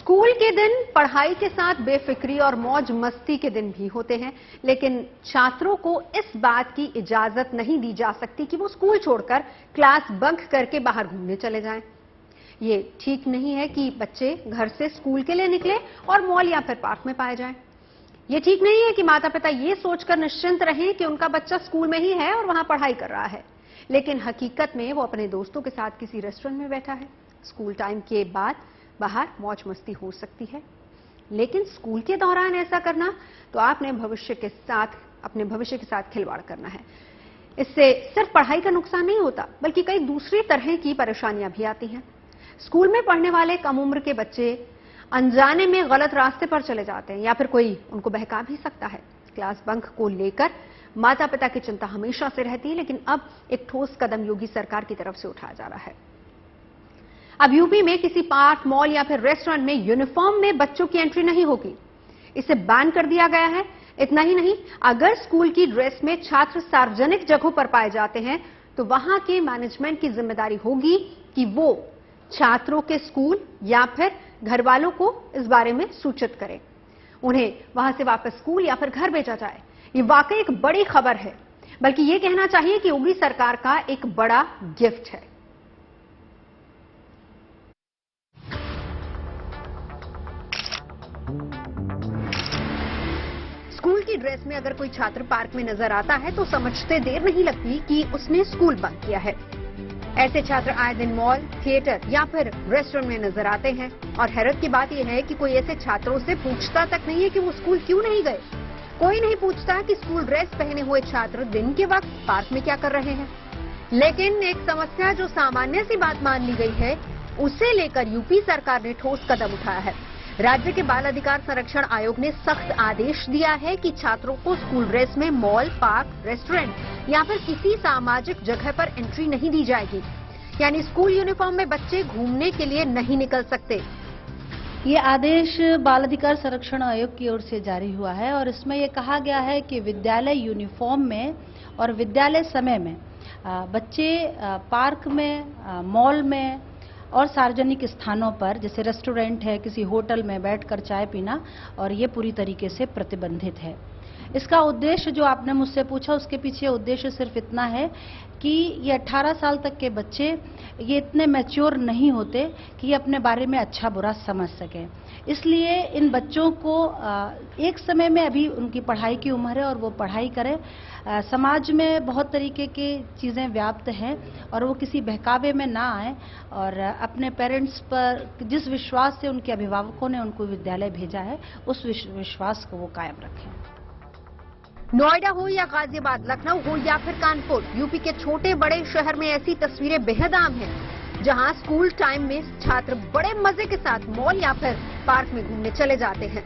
School के दिन पढ़ाई के साथ बेफिक्री और मौज मस्ती के दिन भी होते हैं, लेकिन छात्रों को इस बात की इजाजत नहीं दी जा सकती कि वो स्कूल छोड़कर क्लास बंक करके बाहर घूमने चले जाएं। ये ठीक नहीं है कि बच्चे घर से स्कूल के लिए निकले और मॉल या फिर पार्क में पाए जाएं। ये ठीक नहीं है कि माता पिता ये सोचकर निश्चिंत रहें कि उनका बच्चा स्कूल में ही है और वहां पढ़ाई कर रहा है, लेकिन हकीकत में वो अपने दोस्तों के साथ किसी रेस्टोरेंट में बैठा है। स्कूल टाइम के बाद बाहर मौज मस्ती हो सकती है, लेकिन स्कूल के दौरान ऐसा करना तो आपने अपने भविष्य के साथ खिलवाड़ करना है। इससे सिर्फ पढ़ाई का नुकसान नहीं होता, बल्कि कई दूसरी तरह की परेशानियां भी आती हैं। स्कूल में पढ़ने वाले कम उम्र के बच्चे अनजाने में गलत रास्ते पर चले जाते हैं या फिर कोई उनको बहका भी सकता है। क्लास बंक को लेकर माता पिता की चिंता हमेशा से रहती है, लेकिन अब एक ठोस कदम योगी सरकार की तरफ से उठाया जा रहा है। अब यूपी में किसी पार्क, मॉल या फिर रेस्टोरेंट में यूनिफॉर्म में बच्चों की एंट्री नहीं होगी। इसे बैन कर दिया गया है। इतना ही नहीं, अगर स्कूल की ड्रेस में छात्र सार्वजनिक जगहों पर पाए जाते हैं तो वहां के मैनेजमेंट की जिम्मेदारी होगी कि वो छात्रों के स्कूल या फिर घर वालों को इस बारे में सूचित करें। उन्हें वहां से वापस स्कूल या फिर घर भेजा जाए। ये वाकई एक बड़ी खबर है, बल्कि ये कहना चाहिए कि योगी सरकार का एक बड़ा गिफ्ट है। स्कूल की ड्रेस में अगर कोई छात्र पार्क में नजर आता है तो समझते देर नहीं लगती कि उसने स्कूल बंक किया है। ऐसे छात्र आए दिन मॉल, थिएटर या फिर रेस्टोरेंट में नजर आते हैं और हैरत की बात यह है कि कोई ऐसे छात्रों से पूछता तक नहीं है कि वो स्कूल क्यों नहीं गए। कोई नहीं पूछता कि स्कूल ड्रेस पहने हुए छात्र दिन के वक्त पार्क में क्या कर रहे हैं। लेकिन एक समस्या जो सामान्य सी बात मान ली गई है, उसे लेकर यूपी सरकार ने ठोस कदम उठाया है। राज्य के बाल अधिकार संरक्षण आयोग ने सख्त आदेश दिया है कि छात्रों को स्कूल ड्रेस में मॉल, पार्क, रेस्टोरेंट या फिर किसी सामाजिक जगह पर एंट्री नहीं दी जाएगी। यानी स्कूल यूनिफॉर्म में बच्चे घूमने के लिए नहीं निकल सकते। ये आदेश बाल अधिकार संरक्षण आयोग की ओर से जारी हुआ है और इसमें ये कहा गया है कि विद्यालय यूनिफॉर्म में और विद्यालय समय में बच्चे पार्क में, मॉल में और सार्वजनिक स्थानों पर जैसे रेस्टोरेंट है, किसी होटल में बैठकर चाय पीना, और ये पूरी तरीके से प्रतिबंधित है। इसका उद्देश्य जो आपने मुझसे पूछा, उसके पीछे उद्देश्य सिर्फ इतना है कि ये 18 साल तक के बच्चे ये इतने मैच्योर नहीं होते कि ये अपने बारे में अच्छा बुरा समझ सकें। इसलिए इन बच्चों को एक समय में अभी उनकी पढ़ाई की उम्र है और वो पढ़ाई करें। समाज में बहुत तरीके की चीज़ें व्याप्त हैं और वो किसी बहकावे में ना आए और अपने पेरेंट्स पर जिस विश्वास से उनके अभिभावकों ने उनको विद्यालय भेजा है, उस विश्वास को वो कायम रखें। नोएडा हो या गाजियाबाद, लखनऊ हो या फिर कानपुर, यूपी के छोटे बड़े शहर में ऐसी तस्वीरें बेहद आम हैं, जहां स्कूल टाइम में छात्र बड़े मजे के साथ मॉल या फिर पार्क में घूमने चले जाते हैं।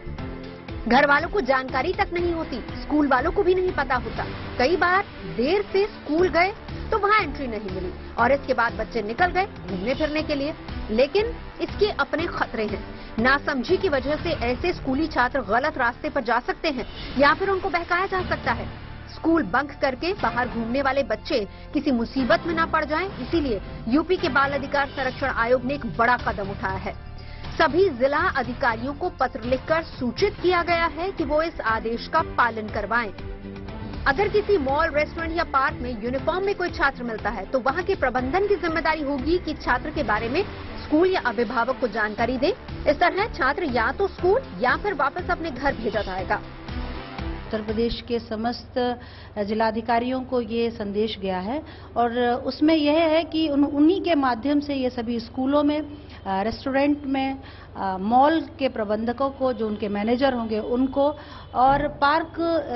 घर वालों को जानकारी तक नहीं होती, स्कूल वालों को भी नहीं पता होता। कई बार देर से स्कूल गए तो वहां एंट्री नहीं मिली और इसके बाद बच्चे निकल गए घूमने फिरने के लिए। लेकिन इसके अपने खतरे हैं। नासमझी की वजह से ऐसे स्कूली छात्र गलत रास्ते पर जा सकते हैं या फिर उनको बहकाया जा सकता है। स्कूल बंक करके बाहर घूमने वाले बच्चे किसी मुसीबत में ना पड़ जाएं, इसीलिए यूपी के बाल अधिकार संरक्षण आयोग ने एक बड़ा कदम उठाया है। सभी जिला अधिकारियों को पत्र लिखकर सूचित किया गया है कि वो इस आदेश का पालन करवाएं। अगर किसी मॉल, रेस्टोरेंट या पार्क में यूनिफॉर्म में कोई छात्र मिलता है तो वहां के प्रबंधन की जिम्मेदारी होगी कि छात्र के बारे में स्कूल या अभिभावक को जानकारी दे। इस तरह छात्र या तो स्कूल या फिर वापस अपने घर भेजा जाएगा। उत्तर प्रदेश के समस्त जिलाधिकारियों को ये संदेश गया है और उसमें यह है कि उन्हीं के माध्यम से ये सभी स्कूलों में, रेस्टोरेंट में, मॉल के प्रबंधकों को, जो उनके मैनेजर होंगे उनको, और पार्क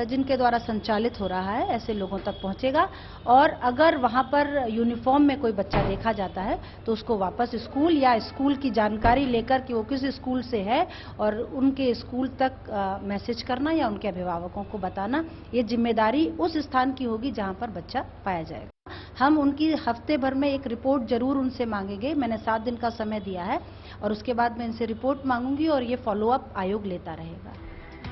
जिनके द्वारा संचालित हो रहा है, ऐसे लोगों तक पहुंचेगा। और अगर वहां पर यूनिफॉर्म में कोई बच्चा देखा जाता है तो उसको वापस स्कूल या स्कूल की जानकारी लेकर कि वो किस स्कूल से है और उनके स्कूल तक मैसेज करना या उनके अभिभावकों को बताना, ये जिम्मेदारी उस स्थान की होगी जहां पर बच्चा पाया जाएगा। हम उनकी हफ्ते भर में एक रिपोर्ट जरूर उनसे मांगेंगे। मैंने 7 दिन का समय दिया है और उसके बाद मैं इनसे रिपोर्ट मांगूंगी और ये फॉलोअप आयोग लेता रहेगा।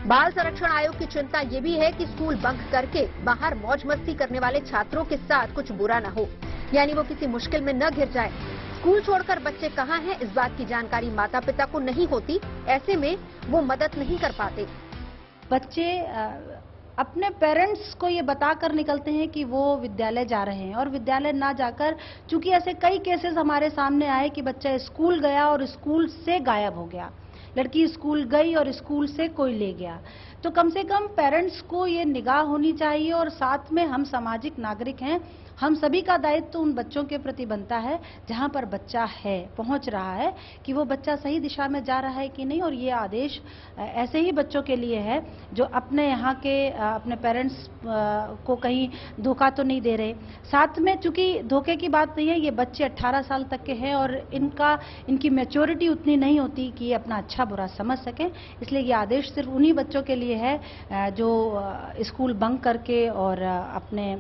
बाल संरक्षण आयोग की चिंता ये भी है कि स्कूल बंक करके बाहर मौज मस्ती करने वाले छात्रों के साथ कुछ बुरा न हो, यानी वो किसी मुश्किल में न घिर जाए। स्कूल छोड़कर बच्चे कहाँ हैं, इस बात की जानकारी माता पिता को नहीं होती। ऐसे में वो मदद नहीं कर पाते। बच्चे अपने पेरेंट्स को ये बताकर निकलते हैं कि वो विद्यालय जा रहे हैं, और विद्यालय ना जाकर, चूंकि ऐसे कई केसेस हमारे सामने आए कि बच्चा स्कूल गया और स्कूल से गायब हो गया, लड़की स्कूल गई और स्कूल से कोई ले गया। तो कम से कम पेरेंट्स को ये निगाह होनी चाहिए, और साथ में हम सामाजिक नागरिक हैं, हम सभी का दायित्व तो उन बच्चों के प्रति बनता है जहां पर बच्चा है, पहुंच रहा है, कि वो बच्चा सही दिशा में जा रहा है कि नहीं। और ये आदेश ऐसे ही बच्चों के लिए है जो अपने यहाँ के अपने पेरेंट्स को कहीं धोखा तो नहीं दे रहे। साथ में चूंकि धोखे की बात नहीं है, ये बच्चे 18 साल तक के हैं और इनकी मैच्योरिटी उतनी नहीं होती कि ये अपना अच्छा बुरा समझ सकें। इसलिए ये आदेश सिर्फ उन्हीं बच्चों के लिए है जो स्कूल बंक करके और अपने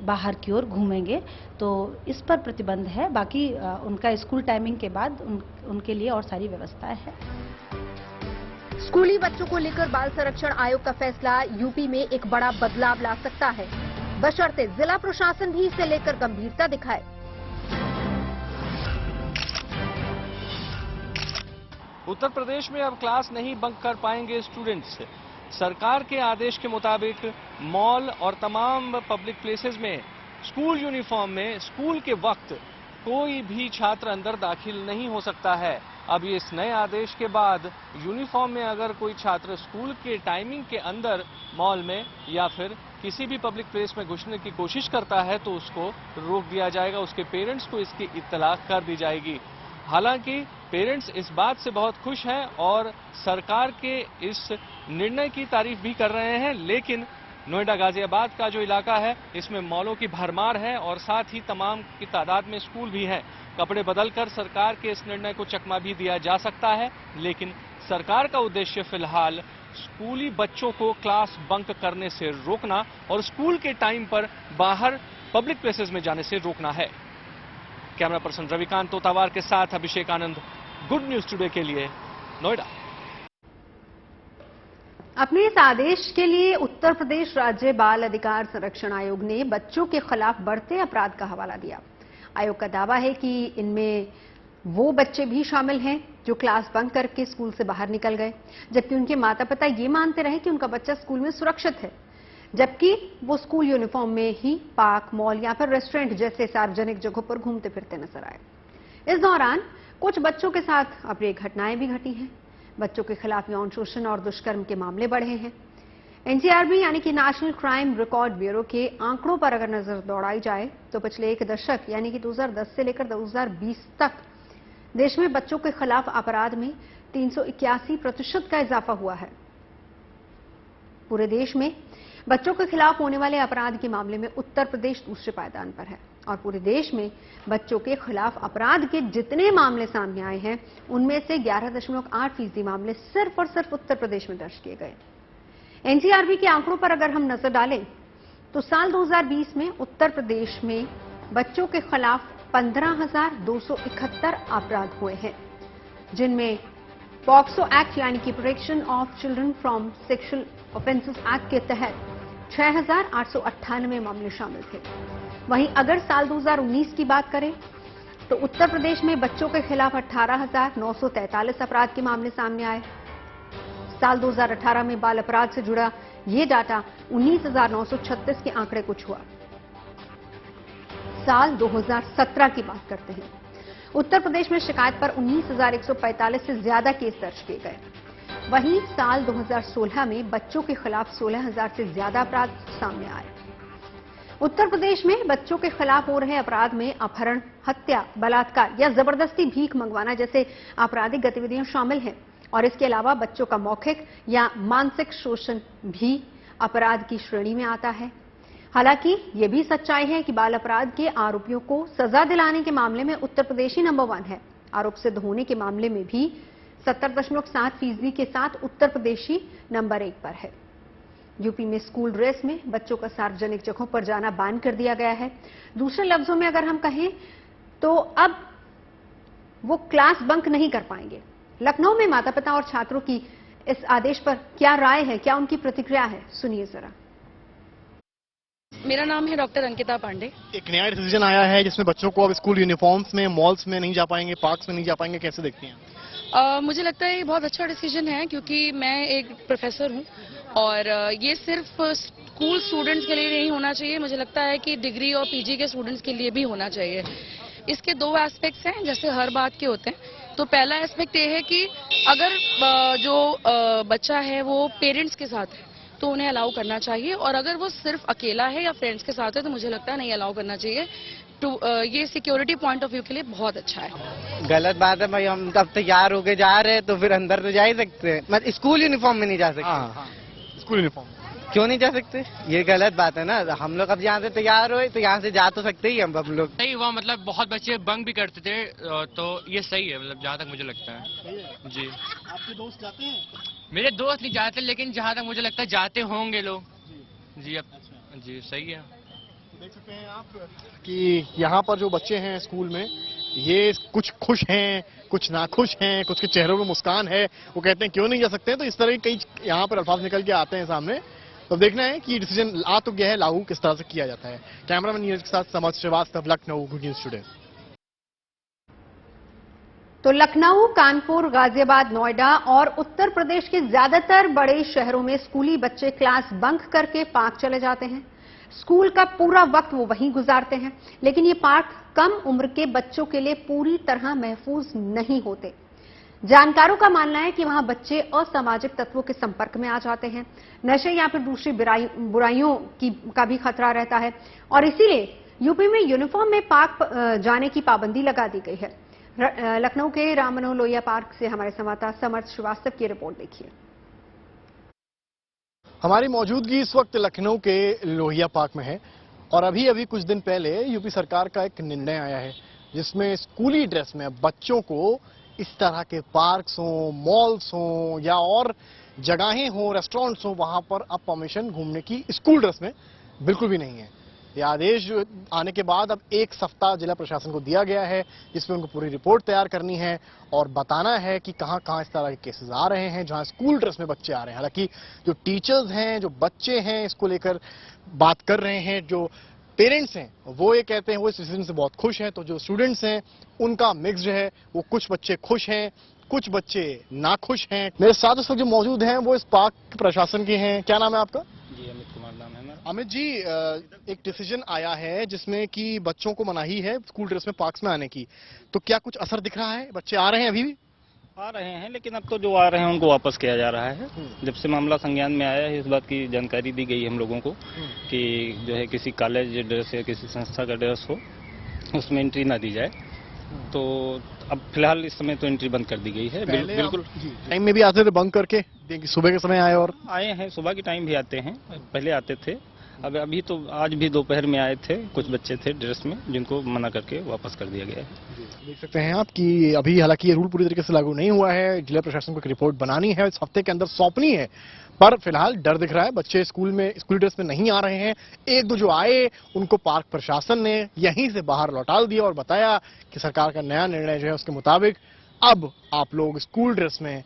बाहर की ओर घूमेंगे, तो इस पर प्रतिबंध है। बाकी उनका स्कूल टाइमिंग के बाद उनके लिए और सारी व्यवस्थाएं हैं। स्कूली बच्चों को लेकर बाल संरक्षण आयोग का फैसला यूपी में एक बड़ा बदलाव ला सकता है, बशर्ते जिला प्रशासन भी इसे लेकर गंभीरता दिखाए। उत्तर प्रदेश में अब क्लास नहीं बंक कर पाएंगे स्टूडेंट्स। सरकार के आदेश के मुताबिक मॉल और तमाम पब्लिक प्लेसेस में स्कूल यूनिफॉर्म में स्कूल के वक्त कोई भी छात्र अंदर दाखिल नहीं हो सकता है। अब इस नए आदेश के बाद यूनिफॉर्म में अगर कोई छात्र स्कूल के टाइमिंग के अंदर मॉल में या फिर किसी भी पब्लिक प्लेस में घुसने की कोशिश करता है तो उसको रोक दिया जाएगा, उसके पेरेंट्स को इसकी इत्तला कर दी जाएगी। हालांकि पेरेंट्स इस बात से बहुत खुश हैं और सरकार के इस निर्णय की तारीफ भी कर रहे हैं, लेकिन नोएडा गाजियाबाद का जो इलाका है इसमें मॉलों की भरमार है और साथ ही तमाम की तादाद में स्कूल भी हैं। कपड़े बदलकर सरकार के इस निर्णय को चकमा भी दिया जा सकता है, लेकिन सरकार का उद्देश्य फिलहाल स्कूली बच्चों को क्लास बंक करने से रोकना और स्कूल के टाइम पर बाहर पब्लिक प्लेसेस में जाने से रोकना है। कैमरा पर्सन रविकांत तोतावार के साथ Abhishek Anand, good news today के लिए नोएडा। अपने इस आदेश के लिए उत्तर प्रदेश राज्य बाल अधिकार संरक्षण आयोग ने बच्चों के खिलाफ बढ़ते अपराध का हवाला दिया। आयोग का दावा है कि इनमें वो बच्चे भी शामिल हैं जो क्लास बंक करके स्कूल से बाहर निकल गए, जबकि उनके माता पिता ये मानते रहे कि उनका बच्चा स्कूल में सुरक्षित है, जबकि वो स्कूल यूनिफॉर्म में ही पार्क, मॉल या फिर रेस्टोरेंट जैसे सार्वजनिक जगहों पर घूमते फिरते नजर आए। इस दौरान कुछ बच्चों के साथ अप्रिय घटनाएं भी घटी हैं। बच्चों के खिलाफ यौन शोषण और दुष्कर्म के मामले बढ़े हैं। एनसीआरबी यानी कि नेशनल क्राइम रिकॉर्ड ब्यूरो के आंकड़ों पर अगर नजर दौड़ाई जाए तो पिछले एक दशक यानी कि 2010 से लेकर 2020 तक देश में बच्चों के खिलाफ अपराध में 381% का इजाफा हुआ है। पूरे देश में बच्चों के खिलाफ होने वाले अपराध के मामले में उत्तर प्रदेश दूसरे पायदान पर है और पूरे देश में बच्चों के खिलाफ अपराध के जितने मामले सामने आए हैं उनमें से 11.8% मामले सिर्फ और सिर्फ उत्तर प्रदेश में दर्ज किए गए। एनसीआरबी के आंकड़ों पर अगर हम नजर डालें तो साल 2020 में उत्तर प्रदेश में बच्चों के खिलाफ 15,271 अपराध हुए हैं, जिनमें पॉक्सो एक्ट यानी कि protection of children from sexual offences act के तहत 6,898 मामले शामिल थे। वहीं अगर साल 2019 की बात करें तो उत्तर प्रदेश में बच्चों के खिलाफ 18,943 अपराध के मामले सामने आए। साल 2018 में बाल अपराध से जुड़ा ये डाटा 19,936 के आंकड़े को छुआ। साल 2017 की बात करते हैं, उत्तर प्रदेश में शिकायत पर 19,145 से ज्यादा केस दर्ज किए गए। वहीं साल 2016 में बच्चों के खिलाफ 16,000 से ज्यादा अपराध सामने आए। उत्तर प्रदेश में बच्चों के खिलाफ हो रहे अपराध में अपहरण, हत्या, बलात्कार या जबरदस्ती भीख मंगवाना जैसे आपराधिक गतिविधियां शामिल हैं और इसके अलावा बच्चों का मौखिक या मानसिक शोषण भी अपराध की श्रेणी में आता है। हालांकि ये भी सच्चाई है कि बाल अपराध के आरोपियों को सजा दिलाने के मामले में उत्तर प्रदेश ही नंबर 1 है। आरोप सिद्ध होने के मामले में भी 70.7% के साथ उत्तर प्रदेश ही नंबर 1 पर है। यूपी में स्कूल ड्रेस में बच्चों का सार्वजनिक जगहों पर जाना बैन कर दिया गया है। दूसरे लफ्जों में अगर हम कहें तो अब वो क्लास बंक नहीं कर पाएंगे। लखनऊ में माता पिता और छात्रों की इस आदेश पर क्या राय है, क्या उनकी प्रतिक्रिया है, सुनिए जरा। मेरा नाम है डॉक्टर अंकिता पांडे। एक नया डिसीजन आया है जिसमें बच्चों को अब स्कूल यूनिफॉर्म्स में, मॉल्स में नहीं जा पाएंगे, पार्क्स में नहीं जा पाएंगे, कैसे देखती हैं? मुझे लगता है ये बहुत अच्छा डिसीजन है, क्योंकि मैं एक प्रोफेसर हूँ और ये सिर्फ स्कूल स्टूडेंट्स के लिए नहीं होना चाहिए। मुझे लगता है कि डिग्री और पीजी के स्टूडेंट्स के लिए भी होना चाहिए। इसके दो एस्पेक्ट्स हैं, जैसे हर बात के होते हैं। तो पहला एस्पेक्ट ये है कि अगर जो बच्चा है वो पेरेंट्स के साथ है तो उन्हें अलाउ करना चाहिए, और अगर वो सिर्फ अकेला है या फ्रेंड्स के साथ है तो मुझे लगता है नहीं अलाउ करना चाहिए। तो ये सिक्योरिटी पॉइंट ऑफ व्यू के लिए बहुत अच्छा है। गलत बात है भाई, हम अब तैयार होके जा रहे हैं तो फिर अंदर तो जा ही सकते हैं, मतलब स्कूल यूनिफॉर्म में नहीं जा सकते। स्कूल यूनिफॉर्म क्यों नहीं जा सकते? ये गलत बात है ना। हम लोग अब यहाँ से तैयार हुए तो यहाँ से जा तो सकते ही हम लोग। सही हुआ, मतलब बहुत बच्चे बंक भी करते थे, तो ये सही है, मतलब जहाँ तक मुझे लगता है। जी, आपके दोस्त जाते हैं? मेरे दोस्त नहीं जाते, लेकिन जहाँ तक मुझे लगता है जाते होंगे लोग। जी अब जी सही है। देख सकते हैं आप कि यहाँ पर जो बच्चे हैं स्कूल में, ये कुछ खुश हैं, कुछ नाखुश हैं, कुछ के चेहरों में मुस्कान है। वो कहते हैं क्यों नहीं जा सकते हैं, तो इस तरह के कई यहाँ पर अल्फाज निकल के आते हैं सामने। तो देखना है कि डिसीजन आ तो गया है, लागू किस तरह से किया जाता है। कैमरामैन नीरज के साथ समझ Srivastava, Lucknow, good news today. तो लखनऊ, कानपुर, गाजियाबाद, नोएडा और उत्तर प्रदेश के ज्यादातर बड़े शहरों में स्कूली बच्चे क्लास बंक करके पार्क चले जाते हैं। स्कूल का पूरा वक्त वो वहीं गुजारते हैं, लेकिन ये पार्क कम उम्र के बच्चों के लिए पूरी तरह महफूज नहीं होते। जानकारों का मानना है कि वहां बच्चे असामाजिक तत्वों के संपर्क में आ जाते हैं, नशे या फिर दूसरी बुराइयों का भी खतरा रहता है, और इसीलिए यूपी में यूनिफॉर्म में पार्क जाने की पाबंदी लगा दी गई है। लखनऊ के राम मनोहर लोहिया पार्क से हमारे संवाददाता समर्थ श्रीवास्तव की रिपोर्ट देखिए। हमारी मौजूदगी इस वक्त लखनऊ के लोहिया पार्क में है, और अभी अभी कुछ दिन पहले यूपी सरकार का एक निर्णय आया है जिसमें स्कूली ड्रेस में बच्चों को इस तरह के पार्क्स हों, मॉल्स हों या और जगहें हों, रेस्टोरेंट्स हों, वहां पर अब परमिशन घूमने की स्कूल ड्रेस में बिल्कुल भी नहीं है। ये आदेश आने के बाद अब एक सप्ताह जिला प्रशासन को दिया गया है, जिसमें उनको पूरी रिपोर्ट तैयार करनी है और बताना है कि कहां कहां इस तरह के केसेस आ रहे हैं जहां स्कूल ड्रेस में बच्चे आ रहे हैं। हालांकि जो टीचर्स हैं, जो बच्चे हैं, इसको लेकर बात कर रहे हैं, जो पेरेंट्स हैं वो ये कहते हैं वो इस डिसीजन से बहुत खुश हैं, तो जो स्टूडेंट्स हैं उनका मिक्स है, वो कुछ बच्चे खुश हैं, कुछ बच्चे नाखुश हैं। मेरे साथ इस वक्त जो मौजूद हैं वो इस पार्क प्रशासन के हैं। क्या नाम है आपका? जी अमित कुमार नाम है मेरा। अमित जी, एक डिसीजन आया है जिसमें कि बच्चों को मनाही है स्कूल ड्रेस में पार्क्स में आने की, तो क्या कुछ असर दिख रहा है? बच्चे आ रहे हैं अभी भी? आ रहे हैं, लेकिन अब तो जो आ रहे हैं उनको वापस किया जा रहा है। जब से मामला संज्ञान में आया है इस बात की जानकारी दी गई हम लोगों को कि जो है किसी कॉलेज ड्रेस या किसी संस्था का ड्रेस हो उसमें एंट्री ना दी जाए। तो अब फिलहाल इस समय तो एंट्री बंद कर दी गई है। बिल्कुल टाइम में भी आते थे बंक करके, सुबह के समय आए और आए हैं, सुबह के टाइम भी आते हैं, पहले आते थे। अब अभी तो आज भी दोपहर में आए थे कुछ बच्चे थे ड्रेस में, जिनको मना करके वापस कर दिया गया है। देख सकते हैं आप कि अभी हालांकि ये रूल पूरी तरीके से लागू नहीं हुआ है, जिला प्रशासन को एक रिपोर्ट बनानी है, इस हफ्ते के अंदर सौंपनी है, पर फिलहाल डर दिख रहा है। बच्चे स्कूल ड्रेस में नहीं आ रहे हैं। एक दो जो आए उनको पार्क प्रशासन ने यहीं से बाहर लौटा दिया और बताया कि सरकार का नया निर्णय जो है उसके मुताबिक अब आप लोग स्कूल ड्रेस में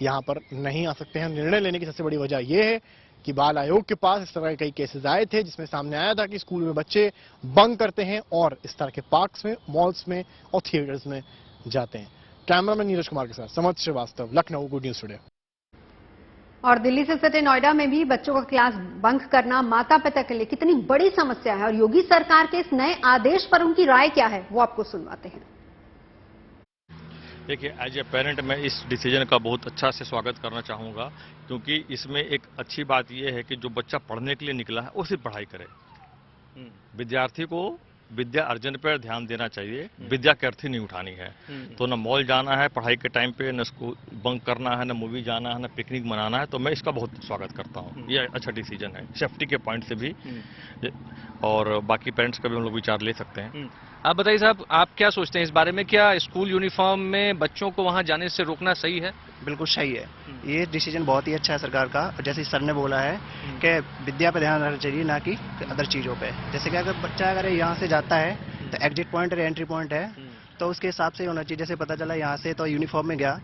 यहाँ पर नहीं आ सकते हैं। निर्णय लेने की सबसे बड़ी वजह यह है कि बाल आयोग के पास इस तरह के कई केसेस आए थे जिसमें सामने आया था कि स्कूल में बच्चे बंक करते हैं और इस तरह के पार्क्स में, मॉल्स में और थिएटर्स में जाते हैं। कैमरामैन नीरज कुमार के साथ Samarth Srivastava, Lucknow, good news today. और दिल्ली से सटे नोएडा में भी बच्चों का क्लास बंक करना माता पिता के लिए कितनी बड़ी समस्या है और योगी सरकार के इस नए आदेश पर उनकी राय क्या है वो आपको सुनवाते हैं। देखिए, एज ए पेरेंट मैं इस डिसीजन का बहुत अच्छा से स्वागत करना चाहूँगा, क्योंकि इसमें एक अच्छी बात यह है कि जो बच्चा पढ़ने के लिए निकला है वो सिर्फ पढ़ाई करे। विद्यार्थी को विद्या अर्जन पर ध्यान देना चाहिए, विद्या की अर्थी नहीं उठानी है। तो न मॉल जाना है पढ़ाई के टाइम पे, न स्कूल बंक करना है, न मूवी जाना है, न पिकनिक मनाना है। तो मैं इसका बहुत स्वागत करता हूँ, ये अच्छा डिसीजन है सेफ्टी के पॉइंट से भी, और बाकी पेरेंट्स का भी हम लोग विचार ले सकते हैं। आप बताइए साहब, आप क्या सोचते हैं इस बारे में? क्या स्कूल यूनिफॉर्म में बच्चों को वहां जाने से रोकना सही है? बिल्कुल सही है, ये डिसीजन बहुत ही अच्छा है सरकार का। और जैसे सर ने बोला है कि विद्या पे ध्यान रखना चाहिए, ना कि अदर चीज़ों पे। जैसे कि अगर बच्चा यहाँ से जाता है तो एग्जिट पॉइंट और एंट्री पॉइंट है, तो उसके हिसाब से होना चाहिए। जैसे पता चला यहाँ से तो यूनिफॉर्म में गया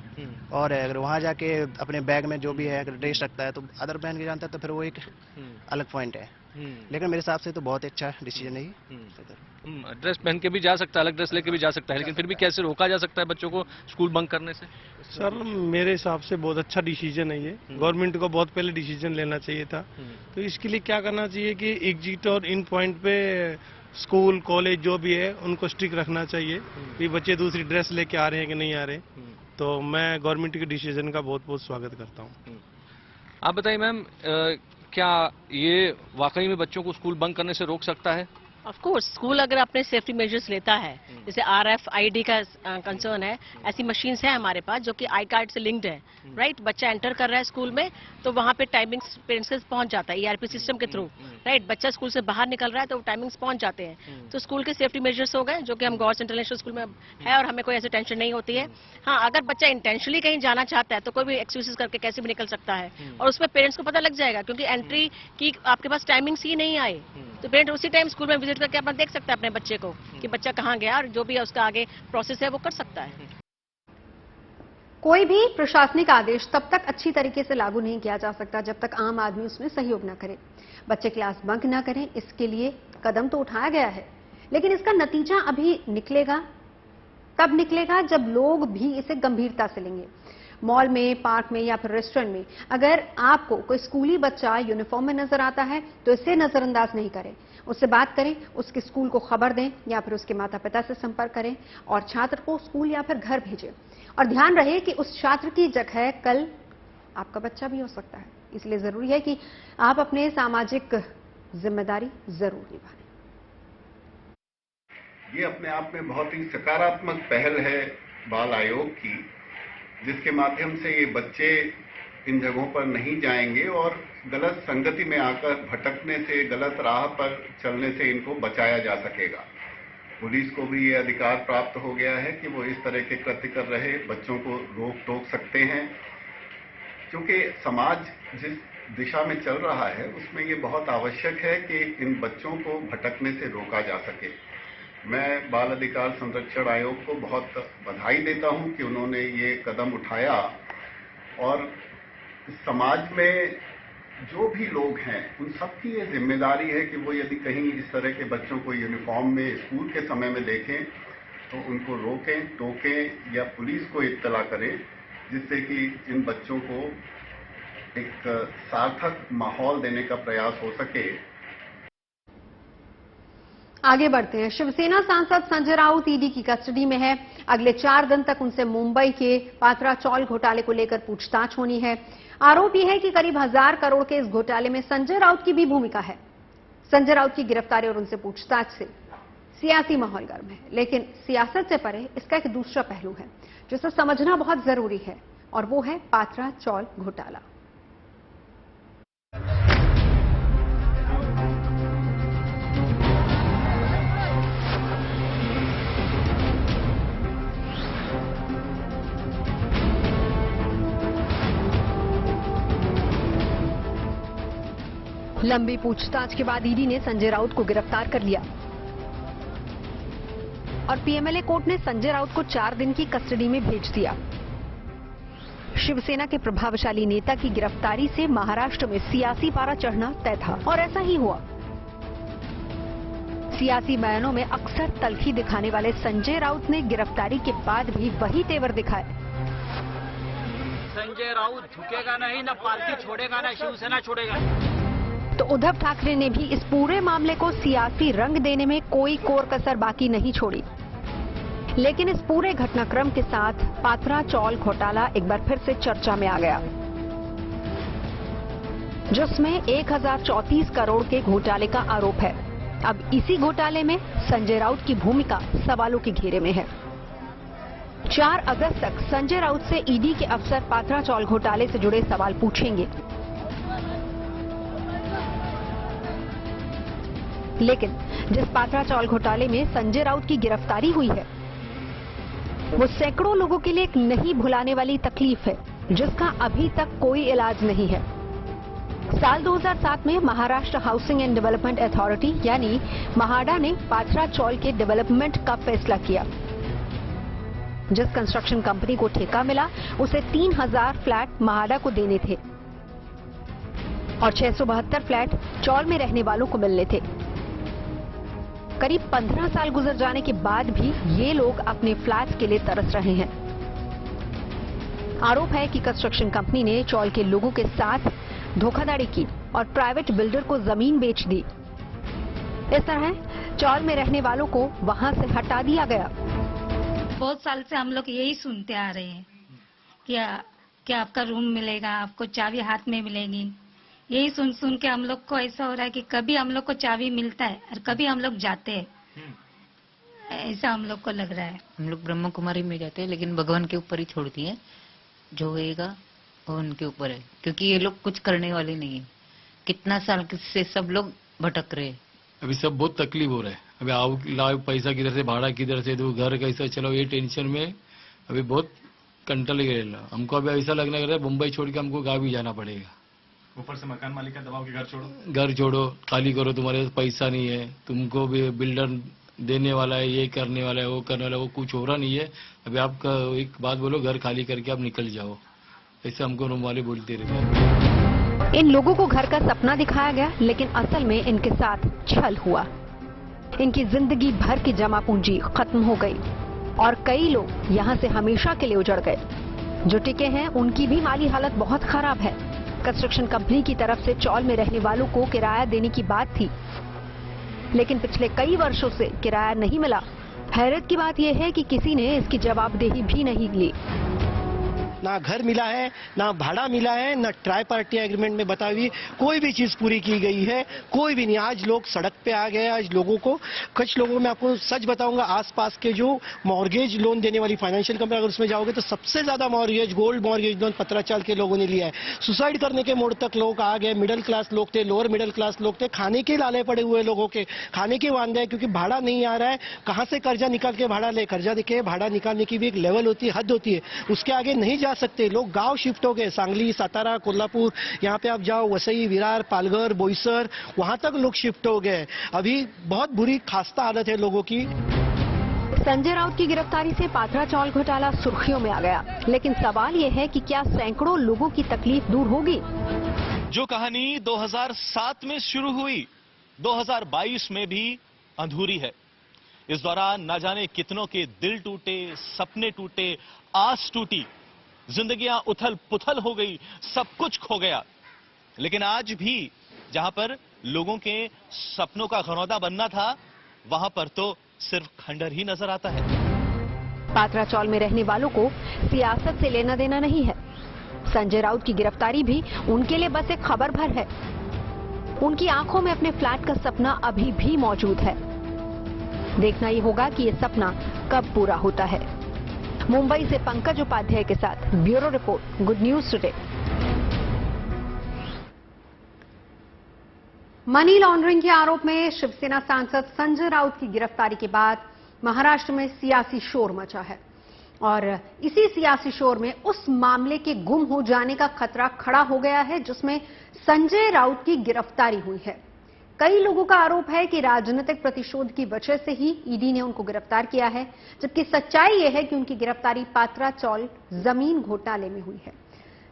और अगर वहाँ जाके अपने बैग में जो भी है अगर ड्रेस रखता है तो अदर पहन के जानता है तो फिर वो एक अलग पॉइंट है। लेकिन मेरे हिसाब से तो बहुत अच्छा डिसीजन है ये। ड्रेस पहन के भी जा सकता है, अलग ड्रेस लेके भी जा सकता है, लेकिन फिर भी कैसे रोका जा सकता है बच्चों को स्कूल बंक करने से? सर मेरे हिसाब से बहुत अच्छा डिसीजन है ये। गवर्नमेंट को बहुत पहले डिसीजन लेना चाहिए था। तो इसके लिए क्या करना चाहिए कि एग्जिट और इन पॉइंट पे स्कूल कॉलेज जो भी है उनको स्ट्रिक्ट रखना चाहिए कि बच्चे दूसरी ड्रेस लेके आ रहे हैं कि नहीं आ रहे। तो मैं गवर्नमेंट के डिसीजन का बहुत बहुत स्वागत करता हूँ। आप बताइए मैम, क्या ये वाकई में बच्चों को स्कूल बंक करने से रोक सकता है? ऑफ कोर्स स्कूल अगर अपने सेफ्टी मेजर्स लेता है, जैसे RFID का कंसर्न है, ऐसी मशीन्स है हमारे पास जो कि आई कार्ड से लिंक्ड है, राइट? बच्चा एंटर कर रहा है स्कूल में तो वहाँ पे टाइमिंग्स पेरेंट्स के पहुँच जाता है ERP सिस्टम के थ्रू, राइट? बच्चा स्कूल से बाहर निकल रहा है तो टाइमिंग्स पहुँच जाते हैं। तो स्कूल के सेफ्टी मेजर्स हो गए जो कि हम गवर्नमेंट इंटरनेशनल स्कूल में है और हमें कोई ऐसी टेंशन नहीं होती है। हाँ, अगर बच्चा इंटेंशनली कहीं जाना चाहता है तो कोई भी एक्सक्यूजेस करके कैसे भी निकल सकता है और उसमें पेरेंट्स को पता लग जाएगा, क्योंकि एंट्री की आपके पास टाइमिंग्स ही नहीं आए तो पेरेंट उसी टाइम स्कूल में विजिट करके अपना देख सकता है अपने बच्चे को कि बच्चा कहाँ गया और जो भी है उसका आगे प्रोसेस है वो कर सकता है। कोई भी प्रशासनिक आदेश तब तक अच्छी तरीके से लागू नहीं किया जा सकता जब तक आम आदमी उसमें सहयोग न करे। बच्चे क्लास बंक न करें, इसके लिए कदम तो उठाया गया है, लेकिन इसका नतीजा अभी निकलेगा तब निकलेगा जब लोग भी इसे गंभीरता से लेंगे। मॉल में, पार्क में या फिर रेस्टोरेंट में अगर आपको कोई स्कूली बच्चा यूनिफॉर्म में नजर आता है तो इसे नजरअंदाज नहीं करें, उससे बात करें, उसके स्कूल को खबर दें या फिर उसके माता पिता से संपर्क करें और छात्र को स्कूल या फिर घर भेजें। और ध्यान रहे कि उस छात्र की जगह कल आपका बच्चा भी हो सकता है, इसलिए जरूरी है कि आप अपने सामाजिक जिम्मेदारी जरूर निभाएं। ये अपने आप में बहुत ही सकारात्मक पहल है बाल आयोग की, जिसके माध्यम से ये बच्चे इन जगहों पर नहीं जाएंगे और गलत संगति में आकर भटकने से, गलत राह पर चलने से इनको बचाया जा सकेगा। पुलिस को भी ये अधिकार प्राप्त हो गया है कि वो इस तरह के कृत्य कर रहे बच्चों को रोक टोक सकते हैं, क्योंकि समाज जिस दिशा में चल रहा है उसमें ये बहुत आवश्यक है कि इन बच्चों को भटकने से रोका जा सके। मैं बाल अधिकार संरक्षण आयोग को बहुत बधाई देता हूं कि उन्होंने ये कदम उठाया और समाज में जो भी लोग हैं उन सबकी ये जिम्मेदारी है कि वो यदि कहीं इस तरह के बच्चों को यूनिफॉर्म में स्कूल के समय में देखें तो उनको रोकें, टोकें या पुलिस को इत्तला करें, जिससे कि इन बच्चों को एक सार्थक माहौल देने का प्रयास हो सके। आगे बढ़ते हैं। शिवसेना सांसद संजय राउत ईडी की कस्टडी में है। अगले 4 दिन तक उनसे मुंबई के पात्रा चौल घोटाले को लेकर पूछताछ होनी है। आरोप यह है कि करीब 1000 करोड़ के इस घोटाले में संजय राउत की भी भूमिका है। संजय राउत की गिरफ्तारी और उनसे पूछताछ से सियासी माहौल गर्म है, लेकिन सियासत से परे इसका एक दूसरा पहलू है जिसे समझना बहुत जरूरी है, और वो है पात्रा चौल घोटाला। लंबी पूछताछ के बाद ईडी ने संजय राउत को गिरफ्तार कर लिया और पीएमएलए कोर्ट ने संजय राउत को 4 दिन की कस्टडी में भेज दिया। शिवसेना के प्रभावशाली नेता की गिरफ्तारी से महाराष्ट्र में सियासी पारा चढ़ना तय था और ऐसा ही हुआ। सियासी बयानों में अक्सर तल्खी दिखाने वाले संजय राउत ने गिरफ्तारी के बाद भी वही तेवर दिखाए। संजय राउत झुकेगा नहीं, न पार्टी छोड़ेगा, न शिवसेना छोड़ेगा। तो उद्धव ठाकरे ने भी इस पूरे मामले को सियासी रंग देने में कोई कोर कसर बाकी नहीं छोड़ी। लेकिन इस पूरे घटनाक्रम के साथ पात्रा चौल घोटाला एक बार फिर से चर्चा में आ गया, जिसमें 1034 करोड़ के घोटाले का आरोप है। अब इसी घोटाले में संजय राउत की भूमिका सवालों के घेरे में है। 4 अगस्त तक संजय राउत से ईडी के अफसर पात्रा चौल घोटाले से जुड़े सवाल पूछेंगे, लेकिन जिस पात्रा चौल घोटाले में संजय राउत की गिरफ्तारी हुई है वो सैकड़ों लोगों के लिए एक नहीं भुलाने वाली तकलीफ है, जिसका अभी तक कोई इलाज नहीं है। साल 2007 में Maharashtra housing and development authority यानी महाडा ने पात्रा चौल के डेवलपमेंट का फैसला किया। जिस कंस्ट्रक्शन कंपनी को ठेका मिला उसे 3000 फ्लैट महाडा को देने थे। और 672 फ्लैट चौल में रहने वालों को मिलने थे। करीब 15 साल गुजर जाने के बाद भी ये लोग अपने फ्लैट्स के लिए तरस रहे हैं। आरोप है कि कंस्ट्रक्शन कंपनी ने चौल के लोगों के साथ धोखाधड़ी की और प्राइवेट बिल्डर को जमीन बेच दी। इस तरह चौल में रहने वालों को वहां से हटा दिया गया। बहुत साल से हम लोग यही सुनते आ रहे हैं कि आपका रूम मिलेगा, आपको चाबी हाथ में मिलेगी। यही सुन सुन के हम लोग को ऐसा हो रहा है कि कभी हम लोग को चाबी मिलता है और कभी हम लोग जाते हैं, ऐसा हम लोग को लग रहा है। हम लोग ब्रह्म कुमारी में जाते हैं, लेकिन भगवान के ऊपर ही छोड़ती है, जो होएगा वो उनके ऊपर है, क्योंकि ये लोग कुछ करने वाले नहीं है। कितना साल से सब लोग भटक रहे हैं। अभी सब बहुत तकलीफ हो रहा है। अभी आओ लाओ पैसा किधर से, भाड़ा किधर से दो, घर कैसे चलो, ये टेंशन में अभी बहुत कंटल गए। हमको अभी ऐसा लगने लग रहा है मुंबई छोड़ के हमको गाँव भी जाना पड़ेगा। ऊपर से मकान मालिक का दबाव कि घर छोड़ो, खाली करो, तुम्हारे पास पैसा नहीं है, तुमको भी बिल्डर देने वाला है, ये करने वाला है, वो करने वाला है, वो कुछ हो रहा नहीं है। अभी आपका एक बात बोलो, घर खाली करके आप निकल जाओ, ऐसे हमको रूम वाले बोलते रहते हैं। इन लोगों को घर का सपना दिखाया गया, लेकिन असल में इनके साथ छल हुआ। इनकी जिंदगी भर की जमा पूंजी खत्म हो गई और कई लोग यहाँ से हमेशा के लिए उजड़ गए। जो टिके हैं उनकी भी माली हालत बहुत खराब है। कंस्ट्रक्शन कंपनी की तरफ से चौल में रहने वालों को किराया देने की बात थी, लेकिन पिछले कई वर्षों से किराया नहीं मिला। हैरत की बात यह है कि किसी ने इसकी जवाबदेही भी नहीं ली। ना घर मिला है, ना भाड़ा मिला है, ना ट्राई पार्टी एग्रीमेंट में बताई हुई कोई भी चीज पूरी की गई है, कोई भी नहीं। आज लोग सड़क पे आ गए। आज लोगों को, कुछ लोगों में आपको सच बताऊंगा, आसपास के जो मॉर्गेज लोन देने वाली फाइनेंशियल कंपनी, अगर उसमें जाओगे तो सबसे ज्यादा मॉर्गेज, गोल्ड मॉर्गेज लोन पत्राचाल के लोगों ने लिया है। सुसाइड करने के मोड़ तक लोग आ गए। मिडिल क्लास लोग थे, लोअर मिडिल क्लास लोग थे, खाने के लाले पड़े हुए लोगों के, खाने के वांदे हैं, क्योंकि भाड़ा नहीं आ रहा है। कहां से कर्जा निकाल के भाड़ा ले? कर्जा देखिए, भाड़ा निकालने की भी एक लेवल होती है, हद होती है, उसके आगे नहीं जा सकते। लोग गांव शिफ्ट हो गए, सांगली, सातारा, कोल्हापुर, यहाँ पे आप जाओ, वसई, विरार, पालघर, बोईसर, वहां तक लोग शिफ्ट हो गए। अभी बहुत बुरी खास्ता हालत है लोगों की। संजय राउत की गिरफ्तारी से पात्रा चौल घोटाला सुर्खियों में आ गया, लेकिन सवाल यह है कि क्या सैकड़ों लोगों की तकलीफ दूर होगी? जो कहानी 2007 में शुरू हुई, 2022 में भी अधूरी है। इस दौरान न जाने कितनों के दिल टूटे, सपने टूटे, आस टूटी, जिंदगियां उथल पुथल हो गई, सब कुछ खो गया। लेकिन आज भी जहां पर लोगों के सपनों का घरौंदा बनना था, वहां पर तो सिर्फ खंडर ही नजर आता है। पात्रा चौल में रहने वालों को सियासत से लेना देना नहीं है। संजय राउत की गिरफ्तारी भी उनके लिए बस एक खबर भर है। उनकी आंखों में अपने फ्लैट का सपना अभी भी मौजूद है। देखना ये होगा कि ये सपना कब पूरा होता है। मुंबई से पंकज उपाध्याय के साथ bureau report, good news today. Money laundering के आरोप में शिवसेना सांसद संजय राउत की गिरफ्तारी के बाद महाराष्ट्र में सियासी शोर मचा है और इसी सियासी शोर में उस मामले के गुम हो जाने का खतरा खड़ा हो गया है जिसमें संजय राउत की गिरफ्तारी हुई है। कई लोगों का आरोप है कि राजनीतिक प्रतिशोध की वजह से ही ईडी ने उनको गिरफ्तार किया है, जबकि सच्चाई यह है कि उनकी गिरफ्तारी पात्रा चौल जमीन घोटाले में हुई है,